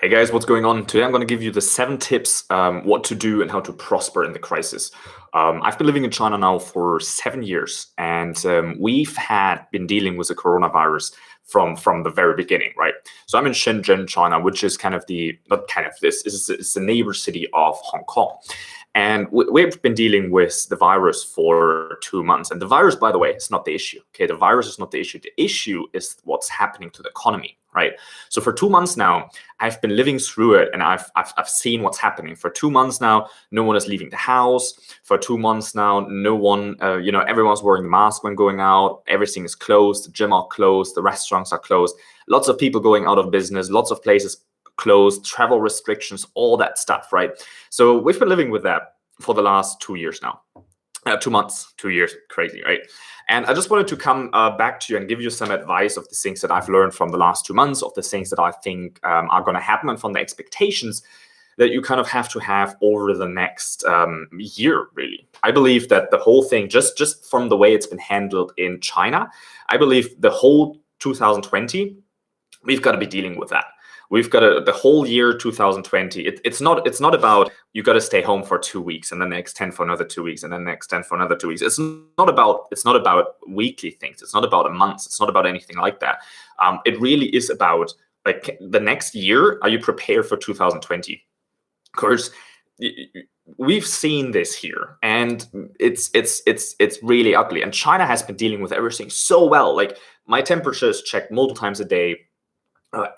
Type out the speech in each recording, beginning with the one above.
Hey guys, what's going on? Today I'm going to give you the 7 tips what to do and how to prosper in the crisis. I've been living in China now for 7 years, and we've been dealing with the coronavirus from the very beginning, right? So I'm in Shenzhen, China, which is kind of it's the neighbor city of Hong Kong. And we've been dealing with the virus for 2 months. And the virus, by the way, is not the issue. Okay, the virus is not the issue. The issue is what's happening to the economy, right? So for 2 months now, I've been living through it, and I've seen what's happening. For 2 months now, no one is leaving the house. For 2 months now, no one, everyone's wearing a mask when going out. Everything is closed. The gym are closed. The restaurants are closed. Lots of people going out of business. Lots of places closed, travel restrictions, all that stuff, right? So we've been living with that for the last 2 years now. 2 months, 2 years, crazy, right? And I just wanted to come back to you and give you some advice of the things that I've learned from the last 2 months, of the things that I think are going to happen, and from the expectations that you kind of have to have over the next year, really. I believe that the whole thing, just from the way it's been handled in China, I believe the whole 2020, we've got to be dealing with that. We've got the whole year 2020. It's not about you got to stay home for 2 weeks and then extend for another 2 weeks and then extend for another 2 weeks. It's not about weekly things. It's not about a month. It's not about anything like that. It really is about, like, the next year. Are you prepared for 2020? Of course, we've seen this here, and it's really ugly. And China has been dealing with everything so well. Like, my temperature is checked multiple times a day.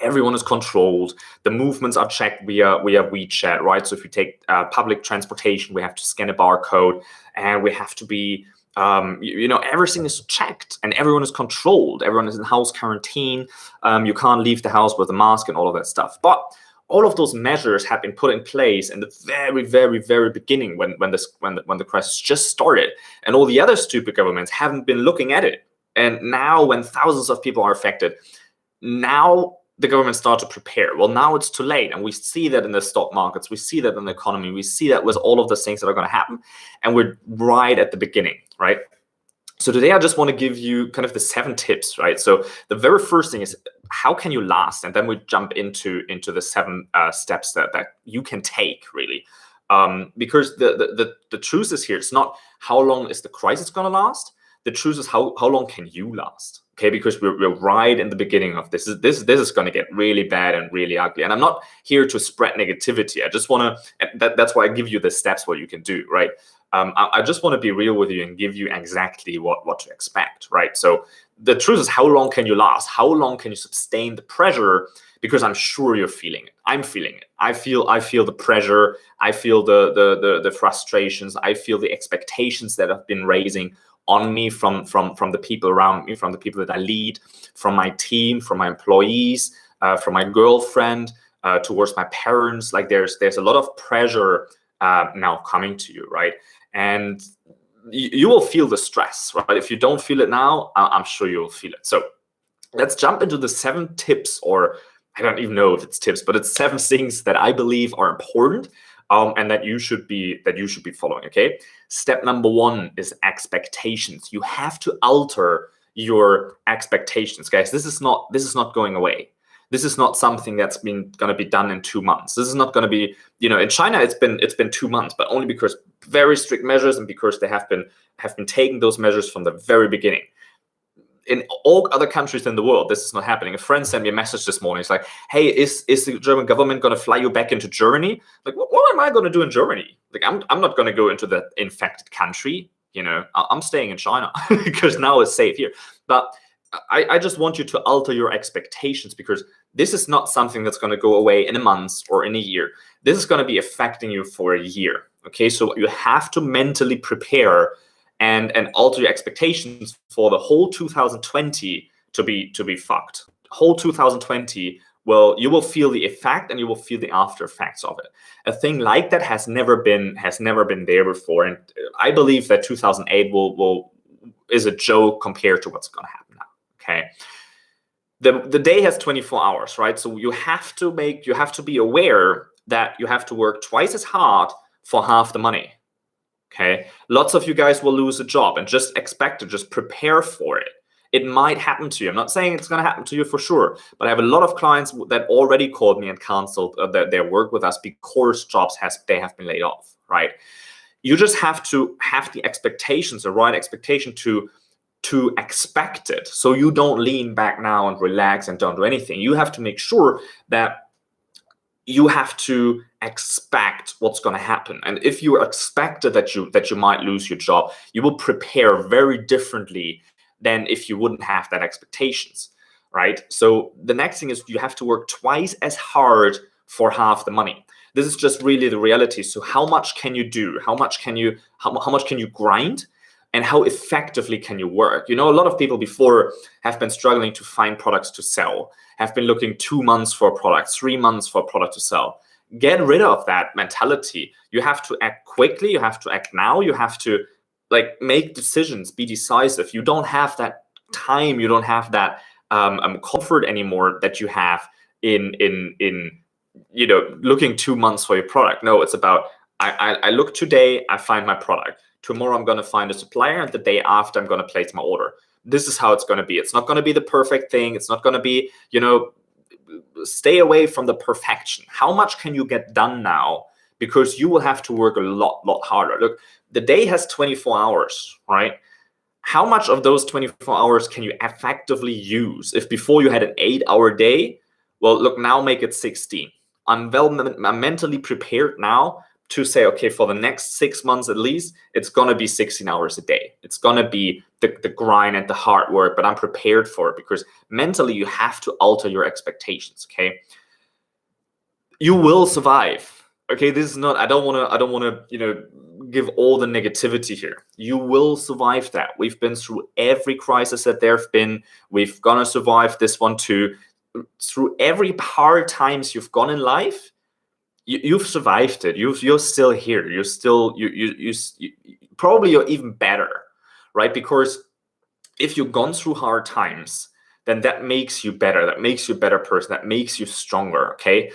Everyone is controlled. The movements are checked via WeChat, right? So if you take public transportation, we have to scan a barcode, and we have to be, everything is checked, and everyone is controlled. Everyone is in house quarantine. You can't leave the house with a mask and all of that stuff. But all of those measures have been put in place in the very, very, very beginning when the crisis just started, and all the other stupid governments haven't been looking at it. And now, when thousands of people are affected, now the government start to prepare. Well, now it's too late, and we see that in the stock markets, we see that in the economy, we see that with all of the things that are going to happen, and we're right at the beginning, right? So today I just want to give you kind of the 7 tips, right? So the very first thing is, how can you last? And then we jump into the 7 steps that you can take, really. Because the truth is here, it's not how long is the crisis going to last. The truth is how long can you last? Okay, because we're right in the beginning of this. This is going to get really bad and really ugly. And I'm not here to spread negativity. I just want to. That's why I give you the steps what you can do, right? I just want to be real with you and give you exactly what to expect, right? So the truth is, how long can you last? How long can you sustain the pressure? Because I'm sure you're feeling it. I'm feeling it. I feel the pressure. I feel the frustrations. I feel the expectations that have been raising on me from the people around me, from the people that I lead, from my team, from my employees, from my girlfriend, towards my parents. Like, there's a lot of pressure now coming to you, right? And you will feel the stress, right? If you don't feel it now, I'm sure you will feel it. So let's jump into the 7 tips, or I don't even know if it's tips, but it's 7 things that I believe are important. And that you should be following. Okay. Step number 1 is expectations. You have to alter your expectations, guys. This is not going away. This is not something that's going to be done in 2 months. This is not going to be, in China it's been 2 months, but only because very strict measures, and because they have been taking those measures from the very beginning. In all other countries in the world, this is not happening. A friend sent me a message this morning. It's like, hey, is the German government going to fly you back into Germany? Like, what am I going to do in Germany? Like, I'm not going to go into the infected country. I'm staying in China because now it's safe here. But I just want you to alter your expectations, because this is not something that's going to go away in a month or in a year. This is going to be affecting you for a year. Okay, so you have to mentally prepare and alter your expectations for the whole 2020 to be fucked. Whole 2020, well, you will feel the effect and you will feel the after effects of it. A thing like that has never been there before, and I believe that 2008 is a joke compared to what's going to happen now. Okay, the day has 24 hours, right? So you have to be aware that you have to work twice as hard for half the money. Okay, lots of you guys will lose a job, and just expect to just prepare for it. It might happen to you. I'm not saying it's going to happen to you for sure, but I have a lot of clients that already called me and canceled their work with us because they have been laid off, right? You just have to have the expectations, the right expectation to expect it. So you don't lean back now and relax and don't do anything. You have to make sure that you have to expect what's going to happen. And if you expected that you might lose your job, you will prepare very differently than if you wouldn't have that expectations, right? So the next thing is you have to work twice as hard for half the money. This is just really the reality. So how much can you do? How much can you grind? And how effectively can you work? A lot of people before have been struggling to find products to sell, have been looking 2 months for a product, 3 months for a product to sell. Get rid of that mentality. You have to act quickly. You have to act now. You have to make decisions, be decisive. You don't have that time. You don't have that comfort anymore that you have in looking 2 months for your product. No, it's about I look today, I find my product. Tomorrow I'm going to find a supplier, and the day after I'm going to place my order. This is how it's going to be. It's not going to be the perfect thing. It's not going to be, stay away from the perfection. How much can you get done now? Because you will have to work a lot harder. Look, the day has 24 hours, right? How much of those 24 hours can you effectively use? If before you had an 8-hour day, well, look, now make it 16. I'm mentally prepared now to say, okay, for the next 6 months at least, it's going to be 16 hours a day. It's going to be the grind and the hard work, but I'm prepared for it because mentally you have to alter your expectations, okay? You will survive. Okay, this is not, I don't want to, give all the negativity here. You will survive that. We've been through every crisis that there have been. We've gonna survive this one too. Through every hard times you've gone in life, you've survived it. You're still here. You're still you probably you're even better, right? Because if you've gone through hard times, then that makes you better. That makes you a better person. That makes you stronger. Okay,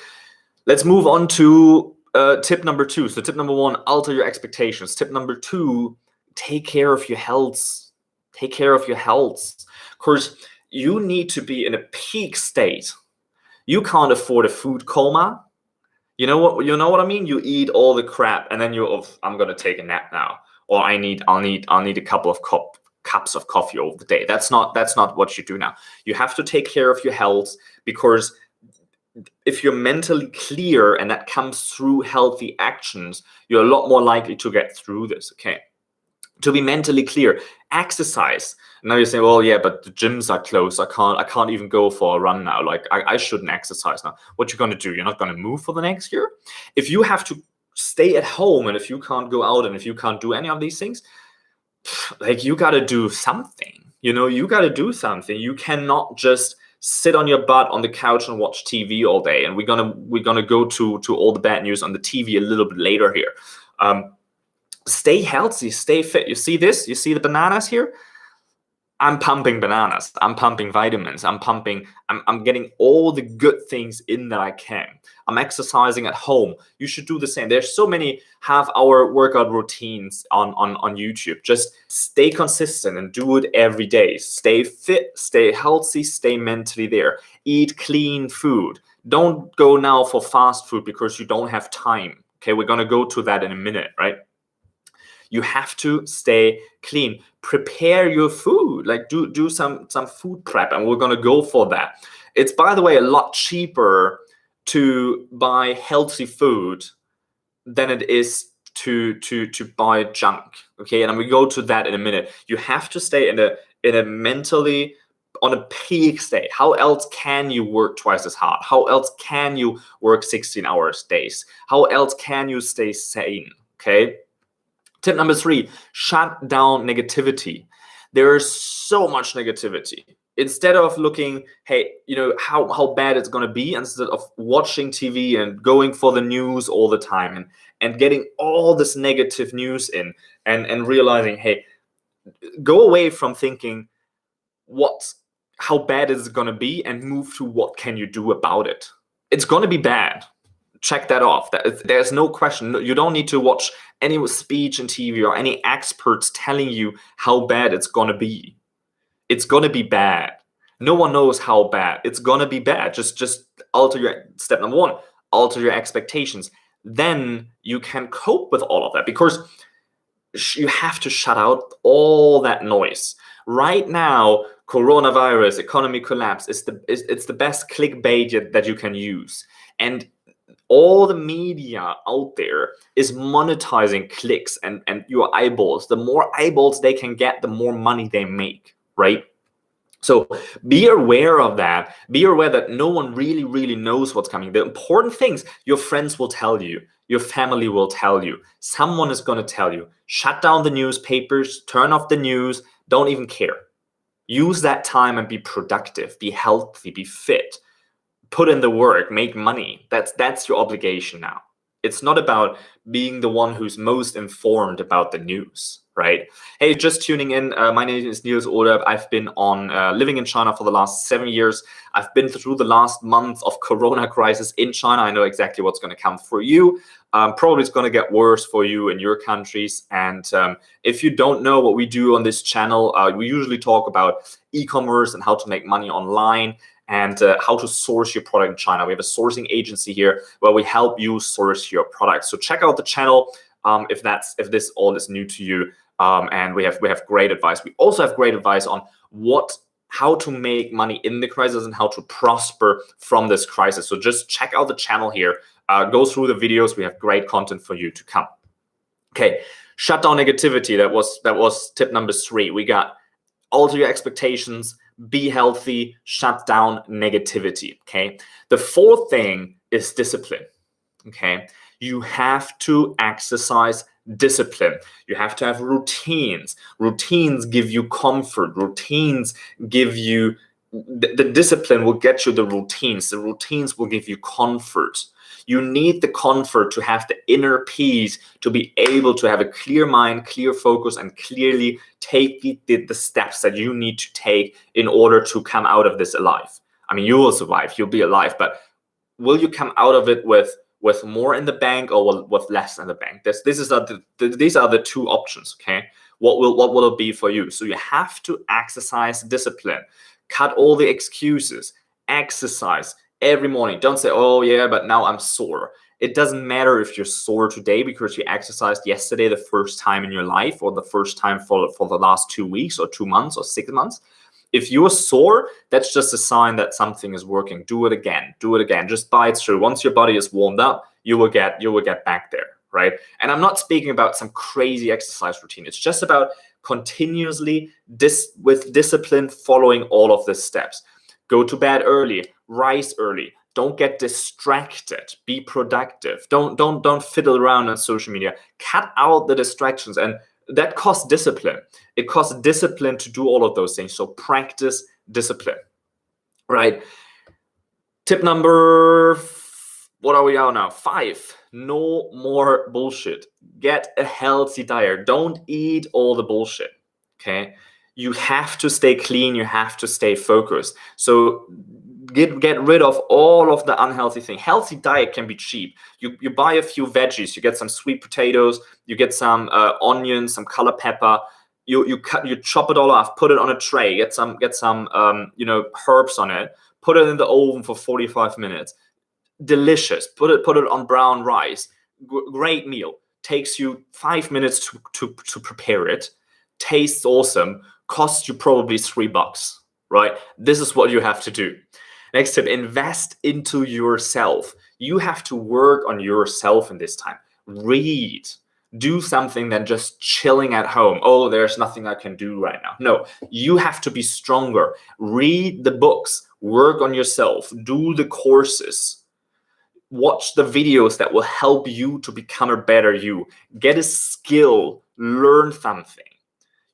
let's move on to tip number 2. So tip number 1, alter your expectations. Tip number 2, take care of your health. Take care of your health. Of course, you need to be in a peak state. You can't afford a food coma. You know what I mean? You eat all the crap and then I'm gonna take a nap now, or I'll need a couple of cups of coffee over the day. That's not what you do now. You have to take care of your health, because if you're mentally clear and that comes through healthy actions, you're a lot more likely to get through this. Okay. To be mentally clear, exercise. Now you say, well, yeah, but the gyms are closed. I can't even go for a run now. Like I shouldn't exercise now. What you're gonna do? You're not gonna move for the next year. If you have to stay at home and if you can't go out and if you can't do any of these things, you gotta do something. You gotta do something. You cannot just sit on your butt on the couch and watch TV all day. And we're gonna go to all the bad news on the TV a little bit later here. Stay healthy, stay fit. You see this? You see the bananas here? I'm pumping bananas. I'm pumping vitamins. I'm getting all the good things in that I can. I'm exercising at home. You should do the same. There's so many half-hour workout routines on YouTube. Just stay consistent and do it every day. Stay fit, stay healthy, stay mentally there. Eat clean food. Don't go now for fast food because you don't have time. Okay, we're gonna go to that in a minute, right? You have to stay clean. Prepare your food. Do some food prep, and we're gonna go for that. It's, by the way, a lot cheaper to buy healthy food than it is to buy junk. Okay, and we go to that in a minute. You have to stay in a mentally on a peak state. How else can you work twice as hard? How else can you work 16 hours days? How else can you stay sane? Okay. Tip number 3, shut down negativity. There is so much negativity. Instead of looking, hey, how bad it's going to be, instead of watching TV and going for the news all the time and getting all this negative news in and realizing, hey, go away from thinking how bad is it going to be and move to what can you do about it. It's going to be bad. Check that off. There's no question. You don't need to watch any speech on TV or any experts telling you how bad it's going to be. It's gonna be bad. No one knows how bad. It's gonna be bad. Just alter your step number one, alter your expectations. Then you can cope with all of that, because you have to shut out all that noise. Right now, coronavirus, economy collapse, it's the best clickbait that you can use. And all the media out there is monetizing clicks and your eyeballs. The more eyeballs they can get, the more money they make, right? So be aware of that. Be aware that no one really knows what's coming. The important things your friends will tell you, your family will tell you, someone is going to tell you. Shut down the newspapers, turn off the news, don't even care. Use that time and be productive, be healthy, be fit. Put in the work, make money. That's your obligation now. It's not about being the one who's most informed about the news, right? Hey, just tuning in. My name is Niels Olab. I've been living in China for the last 7 years. I've been through the last month of Corona crisis in China. I know exactly what's going to come for you. Probably it's going to get worse for you in your countries. And if you don't know what we do on this channel, we usually talk about e-commerce and how to make money online, and how to source your product in China. We have a sourcing agency here where we help you source your product. So check out the channel if this all is new to you. And we have great advice. We also have great advice on how to make money in the crisis and how to prosper from this crisis. So just check out the channel here. Go through the videos. We have great content for you to come. Okay, shut down negativity. That was tip number 3. We got alter your expectations, be healthy, shut down negativity. Okay. The 4th thing is discipline. Okay. You have to exercise discipline. You have to have routines. Routines give you comfort. Routines give you the discipline will get you the routines. The routines will give you comfort. You need the comfort to have the inner peace, to be able to have a clear mind, clear focus, and clearly take the steps that you need to take in order to come out of this alive. I mean, you will survive, you'll be alive, but will you come out of it with more in the bank or with less in the bank? These are the 2 options, okay? What will it be for you? So you have to exercise discipline. Cut all the excuses. Exercise every morning. Don't say, oh yeah, but now I'm sore. It doesn't matter if you're sore today because you exercised yesterday the first time in your life, or the first time for the last 2 weeks or 2 months or 6 months. If you're sore, that's just a sign that something is working. Do it again. Do it again. Just buy it through. Once your body is warmed up, you will get back there, right? And I'm not speaking about some crazy exercise routine. It's just about continuously with discipline following all of the steps. Go to bed early, rise early. Don't get distracted. Be productive. Don't fiddle around on social media. Cut out the distractions, and that costs discipline. It costs discipline to do all of those things. So practice discipline, right? Tip number, what are we on now? 5. No more bullshit. Get a healthy diet. Don't eat all the bullshit. Okay. You have to stay clean. You have to stay focused. So get rid of all of the unhealthy thing. Healthy diet can be cheap. You buy a few veggies. You get some sweet potatoes. You get some onions, some color pepper. You chop it all off. Put it on a tray. Get some herbs on it. Put it in the oven for 45 minutes. Delicious. Put it on brown rice. Great meal. Takes you 5 minutes to prepare it. Tastes awesome. Costs you probably $3, right? This is what you have to do. Next tip, invest into yourself. You have to work on yourself in this time. Read. Do something than just chilling at home. Oh, there's nothing I can do right now. No, you have to be stronger. Read the books. Work on yourself. Do the courses. Watch the videos that will help you to become a better you. Get a skill. Learn something.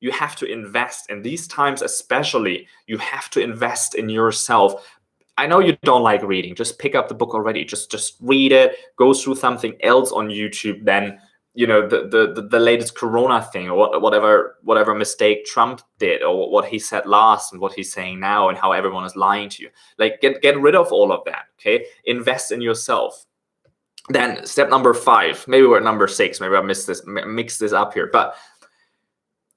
You have to invest in these times, especially. You have to invest in yourself. I know you don't like reading. Just pick up the book already. Just read it. Go through something else on YouTube than the latest Corona thing, or whatever mistake Trump did, or what he said last and what he's saying now, and how everyone is lying to you. Like get rid of all of that. Okay, invest in yourself. Then step number 5. Maybe we're at number 6. Maybe I mixed this up here, but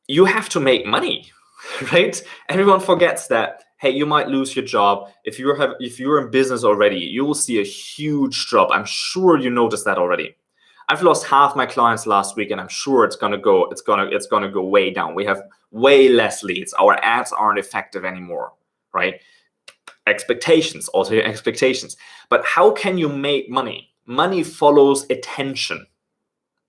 you have to make money. right? Everyone forgets that. Hey, you might lose your job. If you're in business already, you will see a huge drop. I'm sure you noticed that already. I've lost half my clients last week, and I'm sure it's gonna go way down. We have way less leads. Our ads aren't effective anymore, right? Expectations, also your expectations. But how can you make money? Money follows attention.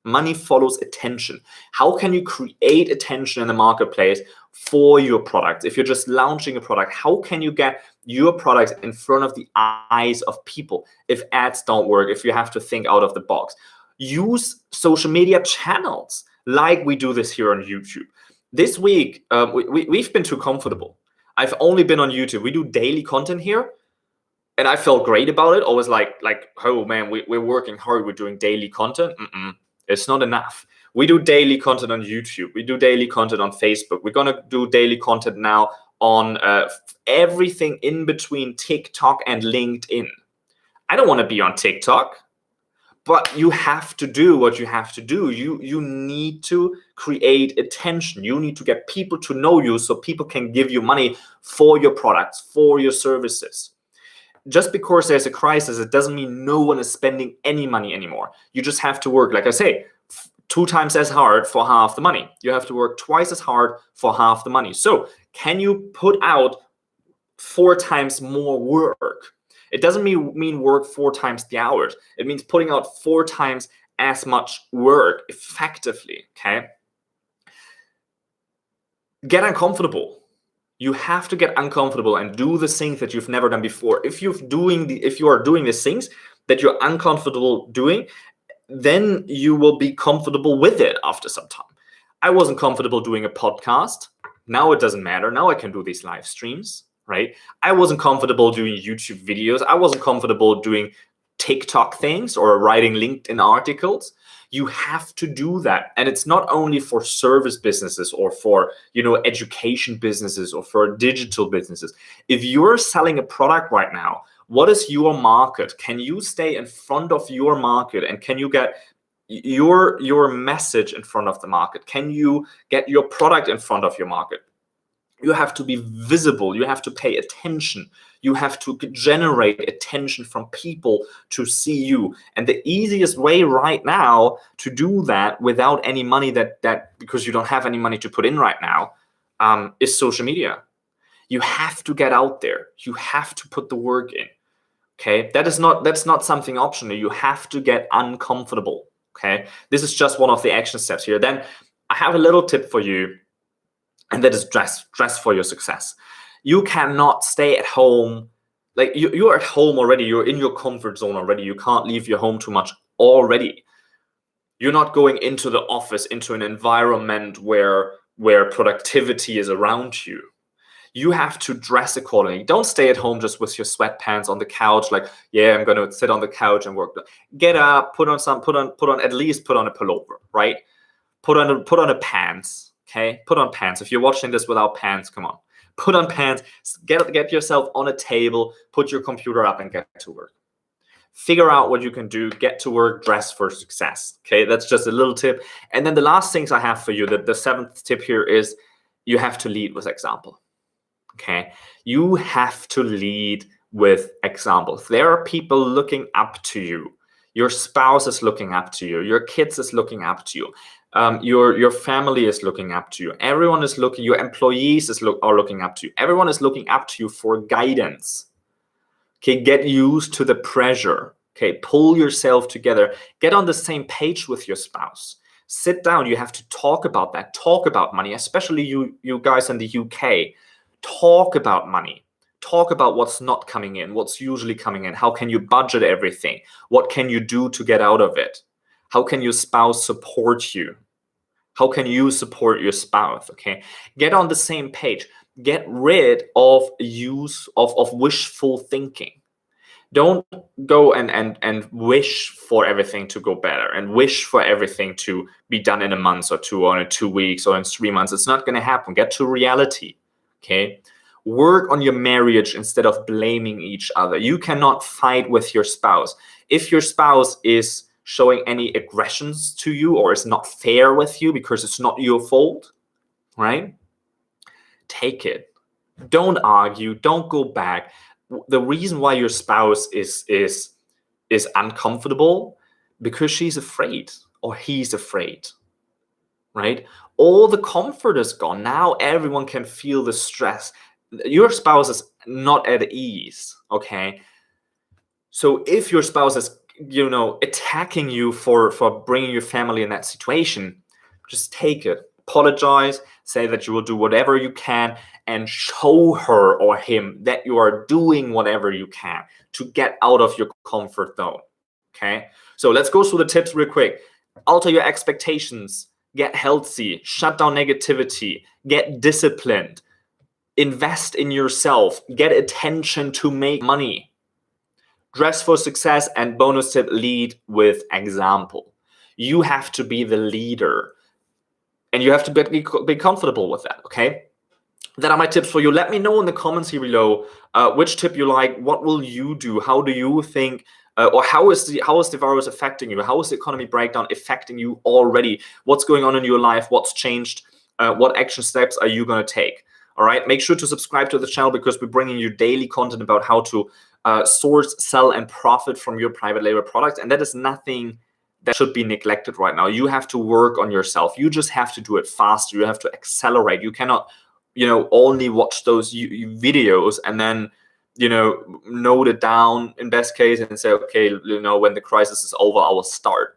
Money follows attention. How can you create attention in the marketplace for your product? If you're just launching a product, how can you get your product in front of the eyes of people if ads don't work, if you have to think out of the box? Use social media channels like we do this here on YouTube. This week, we've been too comfortable. I've only been on YouTube. We do daily content here, and I felt great about it. Always like, oh man, we're working hard. We're doing daily content. It's not enough. We do daily content on YouTube. We do daily content on Facebook. We're gonna do daily content now on everything in between TikTok and LinkedIn. I don't want to be on TikTok, but you have to do what you have to do. You need to create attention. You need to get people to know you so people can give you money for your products, for your services. Just because there's a crisis, it doesn't mean no one is spending any money anymore. You just have to work, like I say, 2 times as hard for half the money. You have to work twice as hard for half the money. So can you put out 4 times more work? It doesn't mean work 4 times the hours. It means putting out 4 times as much work effectively, okay? Get uncomfortable. You have to get uncomfortable and do the things that you've never done before. If you are doing the things that you're uncomfortable doing, then you will be comfortable with it after some time. I wasn't comfortable doing a podcast. Now it doesn't matter. Now I can do these live streams, right? I wasn't comfortable doing YouTube videos. I wasn't comfortable doing TikTok things or writing LinkedIn articles. You have to do that. And it's not only for service businesses or for, education businesses or for digital businesses. If you're selling a product right now, what is your market? Can you stay in front of your market, and can you get your message in front of the market? Can you get your product in front of your market? You have to be visible. You have to pay attention. You have to generate attention from people to see you. And the easiest way right now to do that without any money because you don't have any money to put in right now, is social media. You have to get out there. You have to put the work in. Okay, that's not something optional. You have to get uncomfortable. Okay, this is just one of the action steps here. Then I have a little tip for you, and that is dress for your success. You cannot stay at home. Like you're at home already. You're in your comfort zone already. You can't leave your home too much already. You're not going into the office, into an environment where productivity is around you. You have to dress accordingly. Don't stay at home just with your sweatpants on the couch. Like, yeah, I'm gonna sit on the couch and work. Get up, put on at least a pullover, right? Put on a pants. Okay, put on pants. If you're watching this without pants, come on. Put on pants, get yourself on a table, put your computer up and get to work. Figure out what you can do, get to work, dress for success. Okay, that's just a little tip. And then the last things I have for you, the 7th tip here is you have to lead with example. Okay, you have to lead with examples. There are people looking up to you. Your spouse is looking up to you. Your kids is looking up to you. Your family is looking up to you. Everyone is looking. Your employees are looking up to you. Everyone is looking up to you for guidance. Okay, get used to the pressure. Okay, pull yourself together. Get on the same page with your spouse. Sit down. You have to talk about that. Talk about money, especially you guys in the UK. Talk about money. Talk about what's not coming in, what's usually coming in. How can you budget everything? What can you do to get out of it? How can your spouse support you? How can you support your spouse? Okay, get on the same page. Get rid of wishful thinking. Don't go and wish for everything to go better and wish for everything to be done in a month or 2 or in 2 weeks or in 3 months. It's not going to happen. Get to reality. Okay, work on your marriage instead of blaming each other. You cannot fight with your spouse. If your spouse is showing any aggressions to you or is not fair with you because it's not your fault, right? take it. Don't argue. Don't go back. The reason why your spouse is uncomfortable because she's afraid or he's afraid, right? All the comfort is gone. Now everyone can feel the stress. Your spouse is not at ease, okay? So if your spouse is, attacking you for bringing your family in that situation, just take it. Apologize, say that you will do whatever you can, and show her or him that you are doing whatever you can to get out of your comfort zone, okay? So let's go through the tips real quick. Alter your expectations, get healthy, shut down negativity, get disciplined, invest in yourself, get attention to make money. Dress for success, and bonus tip, lead with example. You have to be the leader and you have to be comfortable with that, okay? That are my tips for you. Let me know in the comments here below which tip you like. What will you do? How do you think, or how is the virus affecting you? How is the economy breakdown affecting you already? What's going on in your life? What's changed? What action steps are you going to take? All right, make sure to subscribe to the channel because we're bringing you daily content about how to source, sell, and profit from your private label products. And that is nothing that should be neglected right now. You have to work on yourself. You just have to do it faster. You have to accelerate. You cannot, only watch those videos and then, note it down in best case and say, okay, when the crisis is over, I will start.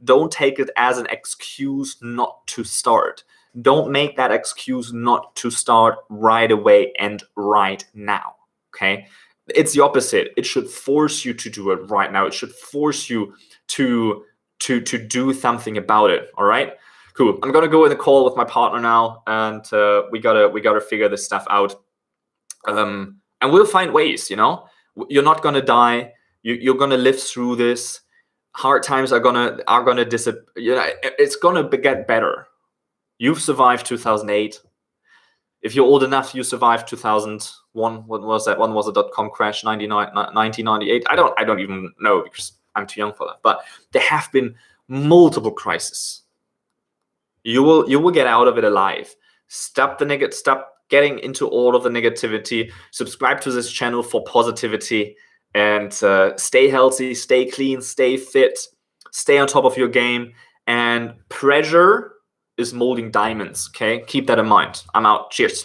Don't take it as an excuse not to start. Don't make that excuse not to start right away and right now, okay? It's the opposite. It should force you to do it right now. It should force you to do something about it, all right? Cool. I'm gonna go in a call with my partner now, and we gotta figure this stuff out. And we'll find ways, You're not gonna die. You're gonna live through this. Hard times are gonna disappear. It's gonna get better. You've survived 2008. If you're old enough, you survived 2001. What was that? One was a .com crash, 1998. I don't even know because I'm too young for that. But there have been multiple crises. You will get out of it alive. Stop getting into all of the negativity. Subscribe to this channel for positivity, and stay healthy, stay clean, stay fit, stay on top of your game. And pressure is molding diamonds, okay? Keep that in mind. I'm out. Cheers.